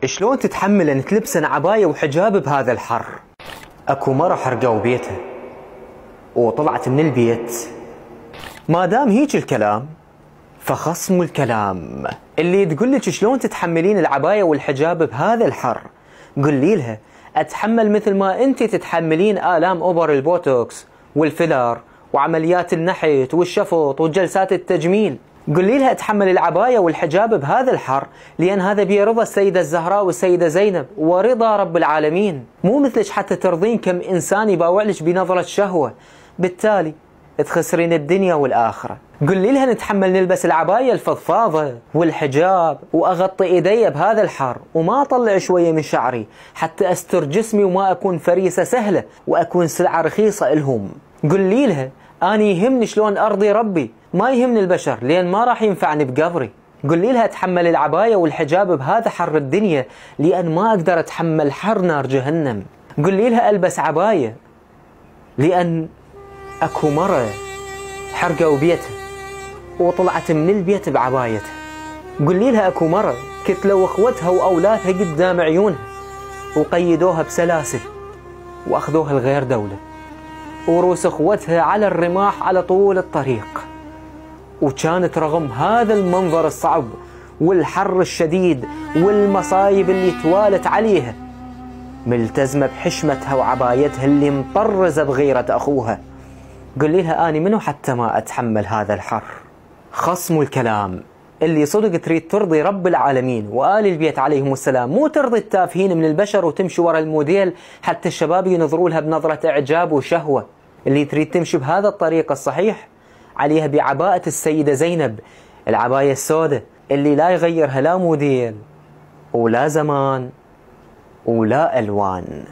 شلون تتحمل ان تلبسن عباية وحجاب بهذا الحر؟ اكو مرة حرقوا بيتها وطلعت من البيت. ما دام هيك الكلام فخصم الكلام. اللي تقول لك شلون تتحملين العباية والحجاب بهذا الحر، قولي لها اتحمل مثل ما انت تتحملين آلام اوبر البوتوكس والفيلر وعمليات النحت والشفط وجلسات التجميل. قولي لها اتحمل العباية والحجاب بهذا الحر لأن هذا برضا السيدة الزهراء والسيدة زينب ورضا رب العالمين، مو مثلك حتى ترضين كم إنسان يباوعلك بنظرة شهوة، بالتالي تخسرين الدنيا والآخرة. قولي لها نتحمل نلبس العباية الفضفاضة والحجاب وأغطي إيدي بهذا الحر وما أطلع شوية من شعري حتى أستر جسمي وما أكون فريسة سهلة وأكون سلعة رخيصة إلهم. قولي لها أنا يهمني شلون أرضي ربي، ما يهمني البشر لأن ما راح ينفعني بقبري. قولي لها اتحمل العباية والحجاب بهذا حر الدنيا لأن ما أقدر أتحمل حر نار جهنم. قولي لها ألبس عباية لأن أكو مرة حرقوا بيتها وطلعت من البيت بعبايتها. قولي لها أكو مرة كتلوا أخوتها وأولادها قدام عيونها وقيدوها بسلاسل وأخذوها لغير دولة، وروس أخوتها على الرماح على طول الطريق. وكانت رغم هذا المنظر الصعب والحر الشديد والمصايب اللي توالت عليها ملتزمة بحشمتها وعبايتها اللي مطرزة بغيرة أخوها. قولي لها أني منو حتى ما أتحمل هذا الحر. خصم الكلام. اللي صدق تريد ترضي رب العالمين وآل البيت عليهم السلام، مو ترضي التافهين من البشر وتمشي ورا الموديل حتى الشباب ينظروا لها بنظرة إعجاب وشهوة. اللي تريد تمشي بهذا الطريق الصحيح عليها بعباءة السيدة زينب، العباية السوداء اللي لا يغيرها لا موديل ولا زمان ولا ألوان.